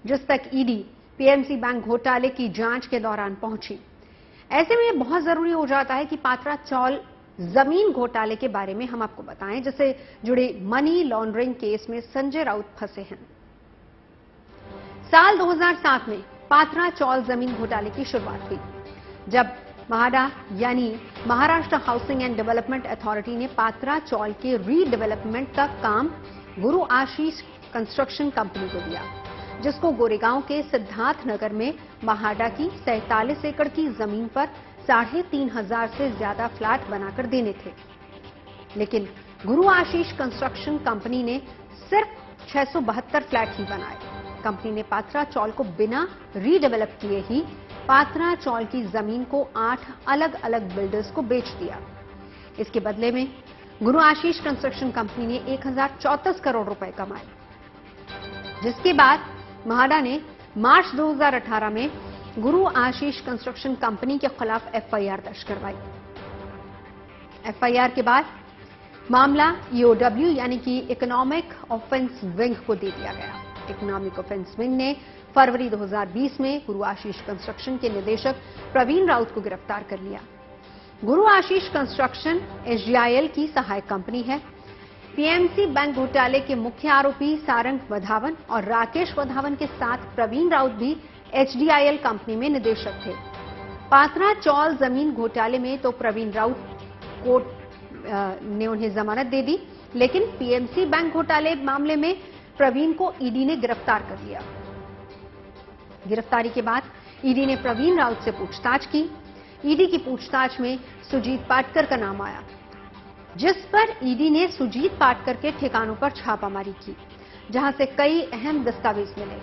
जिस तक ईडी पीएमसी बैंक घोटाले की जांच के दौरान पहुंची। ऐसे में यह बहुत जरूरी हो जाता है कि पात्रा चौल जमीन घोटाले के बारे में हम आपको बताएं, जिससे जुड़े मनी लॉन्ड्रिंग केस में संजय राउत फंसे हैं। साल 2007 में पात्रा चौल जमीन घोटाले की शुरुआत हुई, जब महाडा यानी Maharashtra housing and development authority ने पात्रा चौल के रीडेवलपमेंट का काम गुरु आशीष कंस्ट्रक्शन कंपनी को दिया, जिसको गोरेगांव के सिद्धार्थ नगर में महाडा की 47 एकड़ की जमीन पर 3,500 से ज्यादा फ्लैट बनाकर देने थे। लेकिन गुरु आशीष कंस्ट्रक्शन कंपनी ने सिर्फ 672 फ्लैट ही बनाए। कंपनी ने पात्रा चौल को बिना रीडेवलप किए ही पात्रा चौल की जमीन को 8 अलग अलग बिल्डर्स को बेच दिया। इसके बदले में गुरु आशीष कंस्ट्रक्शन कंपनी ने 1034 करोड़ रुपए कमाए, जिसके बाद महाडा ने मार्च 2018 में गुरु आशीष कंस्ट्रक्शन कंपनी के खिलाफ एफआईआर दर्ज करवाई। एफआईआर के बाद मामला ईओडब्ल्यू यानी कि इकोनॉमिक ऑफेंस विंग को दे दिया गया। इकोनॉमिक ऑफेंस विंग ने फरवरी 2020 में गुरु आशीष कंस्ट्रक्शन के निदेशक प्रवीण राउत को गिरफ्तार कर लिया। गुरु आशीष कंस्ट्रक्शन एचडीआईएल की सहायक कंपनी है। पीएमसी बैंक घोटाले के मुख्य आरोपी सारंग वधावन और राकेश वधावन के साथ प्रवीण राउत भी एचडीआईएल कंपनी में निदेशक थे। पात्रा चौल जमीन घोटाले में तो प्रवीण राउत कोर्ट ने उन्हें जमानत दे दी, लेकिन पीएमसी बैंक घोटाले मामले में प्रवीण को ईडी ने गिरफ्तार कर लिया। गिरफ्तारी के बाद ईडी ने प्रवीण राउत से पूछताछ की। ईडी की पूछताछ में सुजीत पाटकर का नाम आया, जिस पर ईडी ने सुजीत पाटकर के ठिकानों पर छापामारी की, जहां से कई अहम दस्तावेज मिले।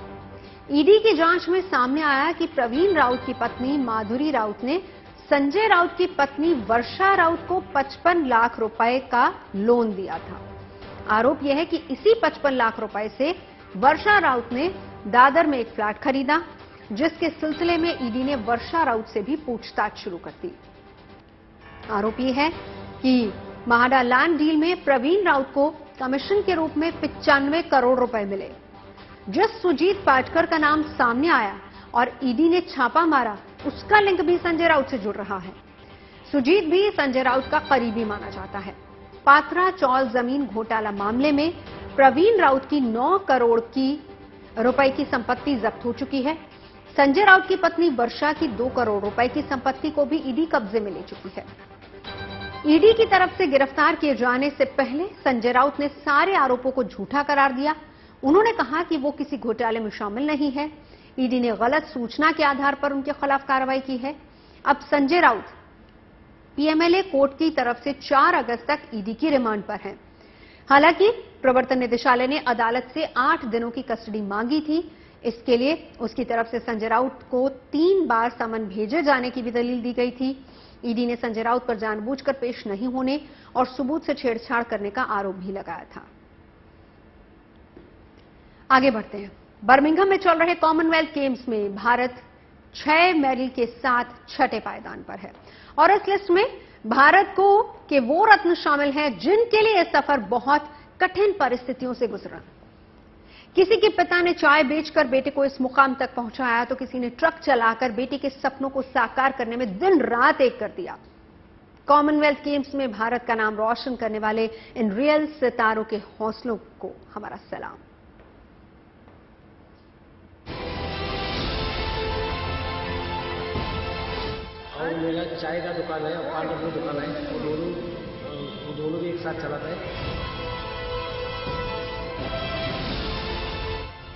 ईडी की जांच में सामने आया कि प्रवीण राउत की पत्नी माधुरी राउत ने संजय राउत की पत्नी वर्षा राउत को 55 लाख रुपए का लोन दिया था। आरोप यह है कि इसी 55 लाख रुपए से वर्षा राउत ने दादर में एक फ्लैट खरीदा, जिसके सिलसिले में ईडी ने वर्षा राउत से भी पूछताछ शुरू कर दी। आरोप यह है कि महाडा लैंड डील में प्रवीण राउत को कमीशन के रूप में 95 करोड़ रुपए मिले। जिस सुजीत पाटकर का नाम सामने आया और ईडी ने छापा मारा, उसका लिंक भी संजय राउत से जुड़ रहा है। सुजीत भी संजय राउत का करीबी माना जाता है। पात्रा चौल जमीन घोटाला मामले में प्रवीण राउत की 9 करोड़ रुपए की संपत्ति जब्त हो चुकी है। संजय राउत की पत्नी वर्षा की 2 करोड़ रुपए की संपत्ति को भी ईडी कब्जे में ले चुकी है। ईडी की तरफ से गिरफ्तार किए जाने से पहले संजय राउत ने सारे आरोपों को झूठा करार दिया। उन्होंने कहा कि वो किसी घोटाले में शामिल नहीं है। ईडी ने गलत सूचना के आधार पर उनके खिलाफ कार्रवाई की है। अब संजय राउत पीएमएलए कोर्ट की तरफ से 4 अगस्त तक ईडी की रिमांड पर हैं। हालांकि प्रवर्तन निदेशालय ने अदालत से 8 दिनों की कस्टडी मांगी थी। इसके लिए उसकी तरफ से संजय राउत को 3 बार समन भेजे जाने की भी दलील दी गई थी। ईडी ने संजय राउत पर जानबूझकर पेश नहीं होने और सबूत से छेड़छाड़ करने का आरोप भी लगाया था। आगे बढ़ते हैं। बर्मिंघम में चल रहे कॉमनवेल्थ गेम्स में भारत 6 मेडल के साथ छठे पायदान पर है और इस लिस्ट में भारत के वो रत्न शामिल हैं जिनके लिए यह सफर बहुत कठिन परिस्थितियों से गुजरा। किसी के पिता ने चाय बेचकर बेटे को इस मुकाम तक पहुंचाया, तो किसी ने ट्रक चलाकर बेटे के सपनों को साकार करने में दिन रात एक कर दिया। कॉमनवेल्थ गेम्स में भारत का नाम रोशन करने वाले इन रियल सितारों के हौसलों को हमारा सलाम। और मेरा चाय का दुकान है और पान की दुकान है, वो दोनों भी एक साथ चलाता है।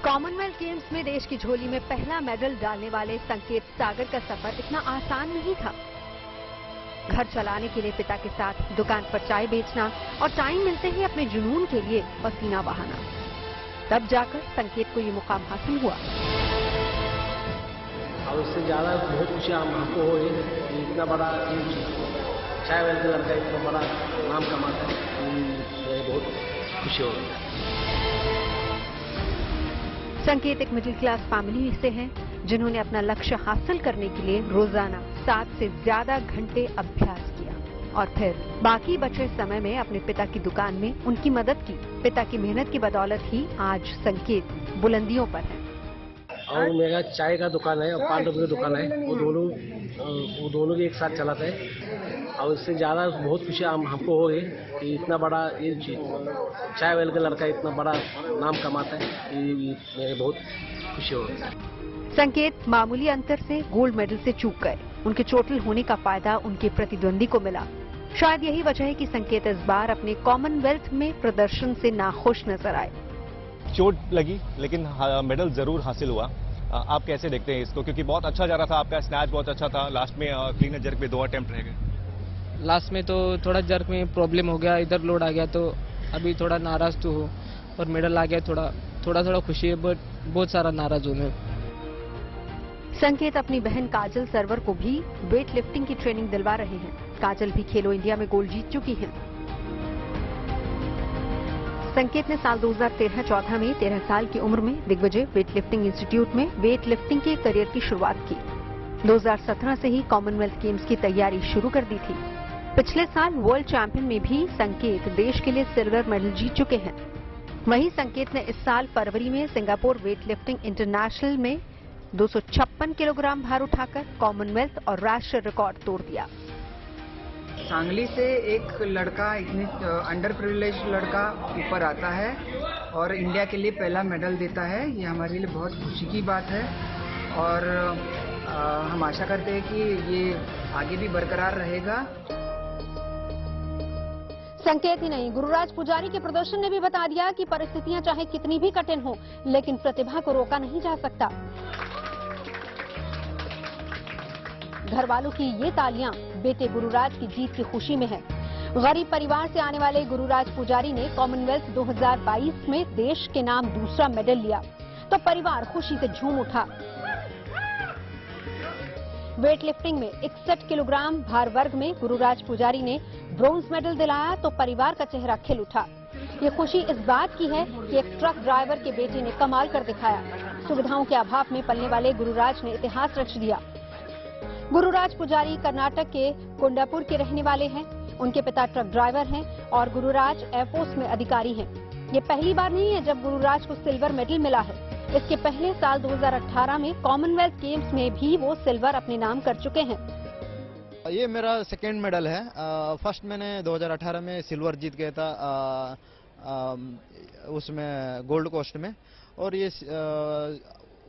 कॉमनवेल्थ गेम्स में देश की झोली में पहला मेडल डालने वाले संकेत सागर का सफर इतना आसान नहीं था। घर चलाने के लिए पिता के साथ दुकान पर चाय बेचना और टाइम मिलते ही अपने जुनून के लिए पसीना बहाना, तब जाकर संकेत को ये मुकाम हासिल हुआ। और उससे ज़्यादा बहुत खुशी हमको हो इतना बड़ा चाय वाले का लड़का इतना बड़ा नाम कमाता है, मुझे बहुत खुशी हो रही है। संकेत एक मिडिल क्लास फैमिली से हैं, जिन्होंने अपना लक्ष्य हासिल करने के लिए रोजाना 7 से ज्यादा घंटे अभ्यास किया और फिर बाकी बचे समय में अपने पिता की दुकान में उनकी मदद की। पिता की मेहनत की बदौलत ही आज संकेत बुलंदियों पर है। और मेरा चाय का दुकान है और पान की दुकान है, वो दोनों भी एक साथ चलाते हैं। और इससे ज़्यादा बहुत खुशी हमको हो रही कि इतना बड़ा ये चाय वाले का लड़का इतना बड़ा नाम कमाता है, मेरे बहुत खुशी हो रही है। संकेत मामूली अंतर से गोल्ड मेडल से चूक गए। उनके चोटिल होने का फायदा उनके प्रतिद्वंदी को मिला। शायद यही वजह है कि संकेत इस बार अपने कॉमनवेल्थ में प्रदर्शन से नाखुश नजर आए। चोट लगी लेकिन मेडल जरूर हासिल हुआ। आप कैसे देखते हैं इसको, क्योंकि बहुत अच्छा जा रहा था, आपका स्नैच बहुत अच्छा था, लास्ट में क्लीन एंड जर्क में 2 अटेम्प्ट रह गए। लास्ट में तो थोड़ा जर्क में प्रॉब्लम हो गया, इधर लोड आ गया, तो अभी थोड़ा नाराज तो हूँ और मेडल आ गया, थोड़ा खुशी है, बट बहुत सारा नाराज हूँ मैं। संकेत अपनी बहन काजल सरवर को भी वेट लिफ्टिंग की ट्रेनिंग दिलवा रहे हैं। काजल भी खेलो इंडिया में गोल्ड जीत चुकी हैं। संकेत ने साल 2013-14 में 13 साल की उम्र में दिग्विजय वेट लिफ्टिंग इंस्टीट्यूट में वेट लिफ्टिंग के करियर की शुरुआत की। 2017 से ही कॉमनवेल्थ गेम्स की तैयारी शुरू कर दी थी। पिछले साल वर्ल्ड चैंपियन में भी संकेत देश के लिए सिल्वर मेडल जीत चुके हैं। वहीं संकेत ने इस साल फरवरी में सिंगापुर वेट लिफ्टिंग इंटरनेशनल में 256 किलोग्राम भार उठाकर कॉमनवेल्थ और राष्ट्रीय रिकॉर्ड तोड़ दिया। सांगली से एक लड़का, इतनी अंडर प्रिविलेज लड़का ऊपर आता है और इंडिया के लिए पहला मेडल देता है। ये हमारे लिए बहुत खुशी की बात है और हम आशा करते हैं कि ये आगे भी बरकरार रहेगा। संकेत ही नहीं, गुरुराज पुजारी के प्रदर्शन ने भी बता दिया कि परिस्थितियां चाहे कितनी भी कठिन हो, लेकिन प्रतिभा को रोका नहीं जा सकता। घर वालों की ये तालियां बेटे गुरुराज की जीत की खुशी में है। गरीब परिवार से आने वाले गुरुराज पुजारी ने कॉमनवेल्थ 2022 में देश के नाम दूसरा मेडल लिया तो परिवार खुशी से झूम उठा। वेट लिफ्टिंग में 61 किलोग्राम भार वर्ग में गुरुराज पुजारी ने ब्रोंज मेडल दिलाया तो परिवार का चेहरा खिल उठा। ये खुशी इस बात की है कि एक ट्रक ड्राइवर के बेटे ने कमाल कर दिखाया। सुविधाओं के अभाव में पलने वाले गुरुराज ने इतिहास रच दिया। गुरुराज पुजारी कर्नाटक के कुंडापुर के रहने वाले हैं। उनके पिता ट्रक ड्राइवर हैं और गुरुराज एयरफोर्स में अधिकारी हैं। ये पहली बार नहीं है जब गुरुराज को सिल्वर मेडल मिला है। इसके पहले साल 2018 में कॉमनवेल्थ गेम्स में भी वो सिल्वर अपने नाम कर चुके हैं। ये मेरा सेकेंड मेडल है। फर्स्ट मैंने 2018 में सिल्वर जीत गया था उसमें गोल्ड कोस्ट में, और ये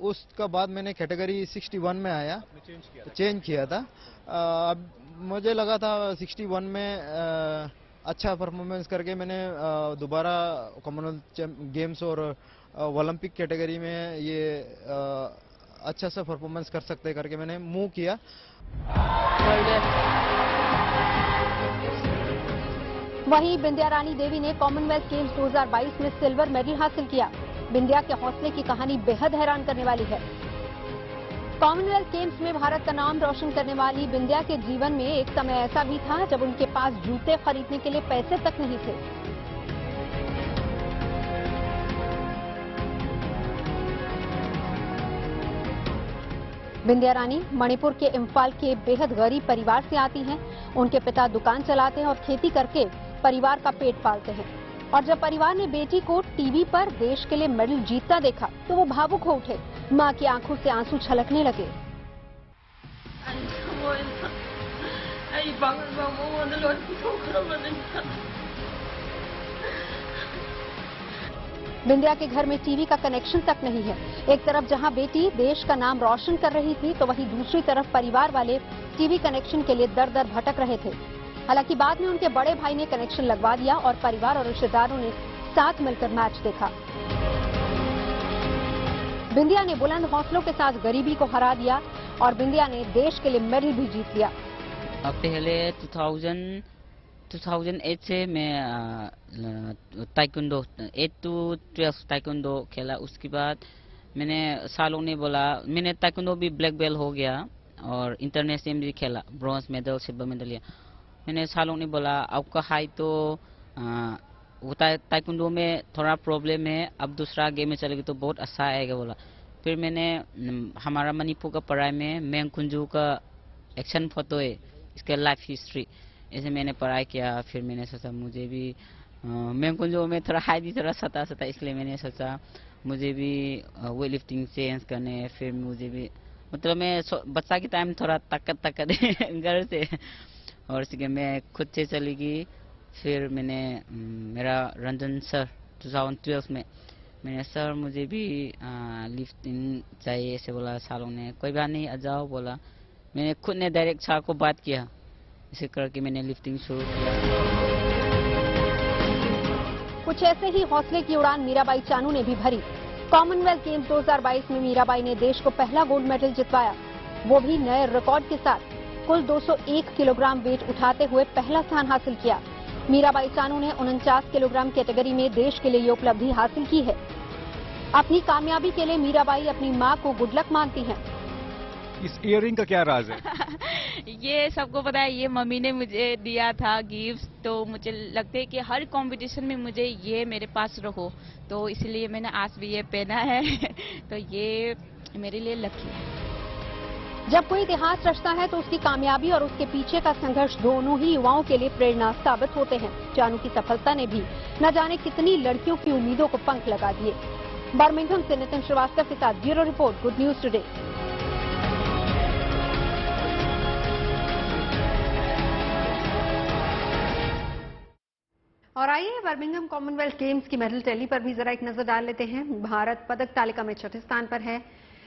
उसका बाद मैंने कैटेगरी 61 में आया, चेंज किया था। अब मुझे लगा था 61 में अच्छा परफॉर्मेंस करके मैंने दोबारा कॉमनवेल्थ गेम्स और ओलंपिक कैटेगरी में ये अच्छा सा परफॉर्मेंस कर सकते करके मैंने मूव किया। वहीं बिंदिया रानी देवी ने कॉमनवेल्थ गेम्स 2022 में सिल्वर मेडल हासिल किया। बिंदिया के हौसले की कहानी बेहद हैरान करने वाली है। कॉमनवेल्थ गेम्स में भारत का नाम रोशन करने वाली बिंदिया के जीवन में एक समय ऐसा भी था जब उनके पास जूते खरीदने के लिए पैसे तक नहीं थे। बिंदिया रानी मणिपुर के इम्फाल के बेहद गरीब परिवार से आती हैं। उनके पिता दुकान चलाते हैं और खेती करके परिवार का पेट पालते हैं। और जब परिवार ने बेटी को टीवी पर देश के लिए मेडल जीतता देखा तो वो भावुक हो उठे। मां की आंखों से आंसू छलकने लगे। बिंदिया के घर में टीवी का कनेक्शन तक नहीं है। एक तरफ जहां बेटी देश का नाम रोशन कर रही थी तो वहीं दूसरी तरफ परिवार वाले टीवी कनेक्शन के लिए दर दर भटक रहे थे। हालांकि बाद में उनके बड़े भाई ने कनेक्शन लगवा दिया और परिवार और रिश्तेदारों ने साथ मिलकर मैच देखा। बिंदिया ने बुलंद हौसलों के साथ गरीबी को हरा दिया और बिंदिया ने देश के लिए मेडल भी जीत लिया। पहले 2008 से मैं ताइक्वांडो 8 to 12 ताइक्वांडो खेला। उसके बाद मैंने सालों ने बोला, मैंने ताइक्वांडो भी ब्लैक बेल्ट हो गया और इंटरनेशनल भी खेला, ब्रॉन्ज मेडल सिल्वर मेडल लिया। मैंने सालों ने बोला आपका हाइट तो ताइक्वांडो में थोड़ा प्रॉब्लम है, अब दूसरा गेम में चलेगी तो बहुत अच्छा आएगा बोला। फिर मैंने हमारा मणिपुर का पढ़ाई में मेंग कुंजू का एक्शन फोटो है, इसका लाइफ हिस्ट्री, ऐसे मैंने पढ़ाई किया। फिर मैंने सोचा मुझे भी मेंग कुंजू में थोड़ा हाइट भी थोड़ा सता इसलिए मैंने सोचा मुझे भी वेट लिफ्टिंग चेंज करने। फिर मुझे भी मतलब मैं बच्चा के टाइम थोड़ा ताकत घर से, और इसके मैं खुद से चली गई। फिर मैंने मेरा रंजन सर 2012 में मैंने सर मुझे भी लिफ्टिंग चाहिए ऐसे बोला। सालों ने कोई बात नहीं आ जाओ बोला। मैंने खुद ने डायरेक्ट सर को बात किया, इसे करके मैंने लिफ्टिंग शुरू किया। कुछ ऐसे ही हौसले की उड़ान मीराबाई चानू ने भी भरी। कॉमनवेल्थ गेम्स 2022 में मीराबाई ने देश को पहला गोल्ड मेडल जितवाया, वो भी नए रिकॉर्ड के साथ। कुल 201 किलोग्राम वेट उठाते हुए पहला स्थान हासिल किया। मीराबाई चानू ने 49 किलोग्राम कैटेगरी में देश के लिए ये उपलब्धि हासिल की है। अपनी कामयाबी के लिए मीराबाई अपनी मां को गुड लक मानती हैं। इस इयररिंग का क्या राज है? ये सबको पता है, ये मम्मी ने मुझे दिया था गिफ्ट, तो मुझे लगता है कि हर कंपटीशन में मुझे ये मेरे पास रहो, तो इसलिए मैंने आज भी ये पहना है। तो ये मेरे लिए लकी है। जब कोई इतिहास रचता है तो उसकी कामयाबी और उसके पीछे का संघर्ष दोनों ही युवाओं के लिए प्रेरणा साबित होते हैं। जानू की सफलता ने भी न जाने कितनी लड़कियों की उम्मीदों को पंख लगा दिए। बर्मिंघम से नितिन श्रीवास्तव के साथ bureau report, good news today. और आइए बर्मिंघम कॉमनवेल्थ गेम्स की मेडल टैली पर भी जरा एक नजर डाल लेते हैं। भारत पदक तालिका में छठे स्थान पर है।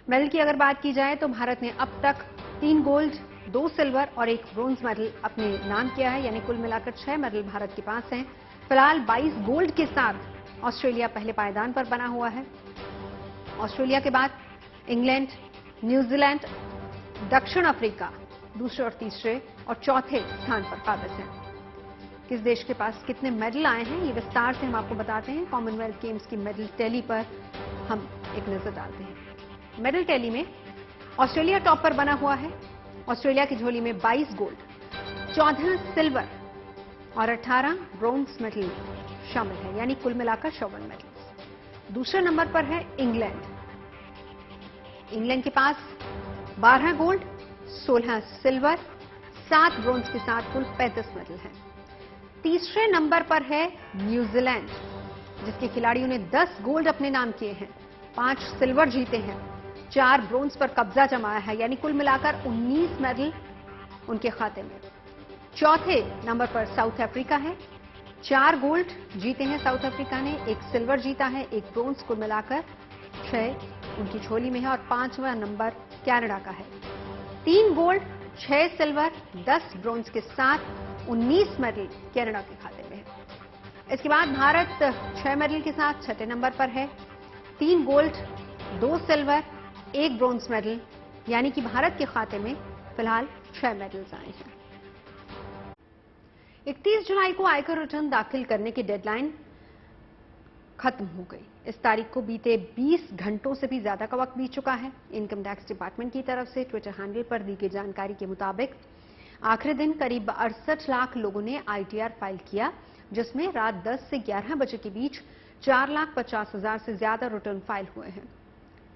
मेडल की अगर बात की जाए तो भारत ने अब तक 3 गोल्ड, 2 सिल्वर और 1 ब्रोंज मेडल अपने नाम किया है, यानी कुल मिलाकर 6 मेडल भारत के पास हैं। फिलहाल 22 गोल्ड के साथ ऑस्ट्रेलिया पहले पायदान पर बना हुआ है। ऑस्ट्रेलिया के बाद इंग्लैंड, न्यूजीलैंड, दक्षिण अफ्रीका दूसरे और तीसरे और चौथे स्थान पर काबिज हैं। किस देश के पास कितने मेडल आए हैं, ये विस्तार से हम आपको बताते हैं। कॉमनवेल्थ गेम्स की मेडल टैली पर हम एक नजर डालते हैं। मेडल टैली में ऑस्ट्रेलिया टॉप पर बना हुआ है। ऑस्ट्रेलिया की झोली में 22 गोल्ड, 14 सिल्वर और 18 ब्रोंज मेडल शामिल है, यानी कुल मिलाकर 54 मेडल। दूसरे नंबर पर है इंग्लैंड। इंग्लैंड के पास 12 गोल्ड, 16 सिल्वर, 7 ब्रोंज के साथ कुल 35 मेडल हैं। तीसरे नंबर पर है न्यूजीलैंड, जिसके खिलाड़ियों ने 10 गोल्ड अपने नाम किए हैं, 5 सिल्वर जीते हैं, 4 ब्रोंज पर कब्जा जमाया है, यानी कुल मिलाकर 19 मेडल उनके खाते में। चौथे नंबर पर साउथ अफ्रीका है, 4 गोल्ड जीते हैं साउथ अफ्रीका ने, 1 सिल्वर जीता है, 1 ब्रोंज, कुल मिलाकर 6 उनकी झोली में है। और 5वां नंबर कनाडा का है, 3 गोल्ड, 6 सिल्वर, 10 ब्रोंज के साथ 19 मेडल कनाडा के खाते में है। इसके बाद भारत 6 मेडल के साथ छठे नंबर पर है, 3 गोल्ड, 2 सिल्वर, 1 ब्रोंज मेडल, यानी कि भारत के खाते में फिलहाल 6 मेडल्स आए हैं। 31 जुलाई को आयकर रिटर्न दाखिल करने की डेडलाइन खत्म हो गई। इस तारीख को बीते 20 घंटों से भी ज्यादा का वक्त बीत चुका है। इनकम टैक्स डिपार्टमेंट की तरफ से ट्विटर हैंडल पर दी गई जानकारी के मुताबिक आखिरी दिन करीब 68 लाख लोगों ने ITR फाइल किया, जिसमें रात 10 से 11 बजे के बीच 4,50,000 से ज्यादा रिटर्न फाइल हुए हैं।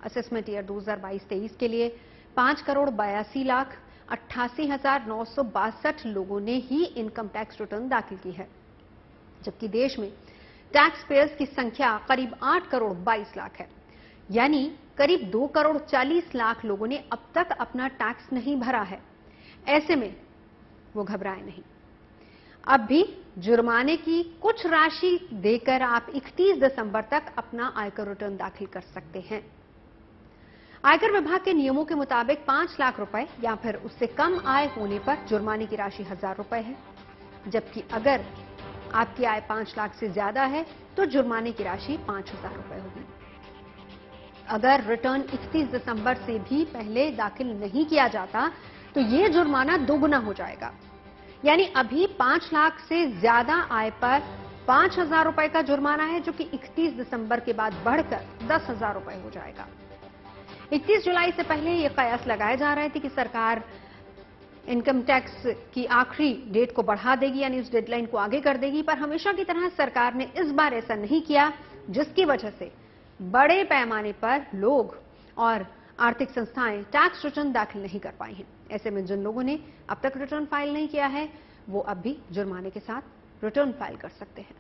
असेसमेंट ईयर 2022-23 के लिए 5,82,88,962 लोगों ने ही इनकम टैक्स रिटर्न दाखिल की है, जबकि देश में टैक्स पेयर्स की संख्या करीब 8,22,00,000 है, यानी करीब 2,40,00,000 लोगों ने अब तक अपना टैक्स नहीं भरा है। ऐसे में वो घबराए नहीं। अब भी जुर्माने की कुछ राशि देकर आप 31 दिसंबर तक अपना आयकर रिटर्न दाखिल कर सकते हैं। आयकर विभाग के नियमों के मुताबिक 5 लाख रुपए या फिर उससे कम आय होने पर जुर्माने की राशि 1,000 रुपए है, जबकि अगर आपकी आय 5 लाख से ज्यादा है तो जुर्माने की राशि 5,000 रुपए होगी। अगर रिटर्न 31 दिसंबर से भी पहले दाखिल नहीं किया जाता तो ये जुर्माना दोगुना हो जाएगा, यानी अभी 5 लाख से ज्यादा आय पर 5,000 रुपए का जुर्माना है, जो कि 31 दिसंबर के बाद बढ़कर 10,000 रुपए हो जाएगा। 31 जुलाई से पहले ये कयास लगाए जा रहे थे कि सरकार इनकम टैक्स की आखिरी डेट को बढ़ा देगी, यानी उस डेडलाइन को आगे कर देगी, पर हमेशा की तरह सरकार ने इस बार ऐसा नहीं किया, जिसकी वजह से बड़े पैमाने पर लोग और आर्थिक संस्थाएं टैक्स रिटर्न दाखिल नहीं कर पाई हैं। ऐसे में जिन लोगों ने अब तक रिटर्न फाइल नहीं किया है, वो अब भी जुर्माने के साथ रिटर्न फाइल कर सकते हैं।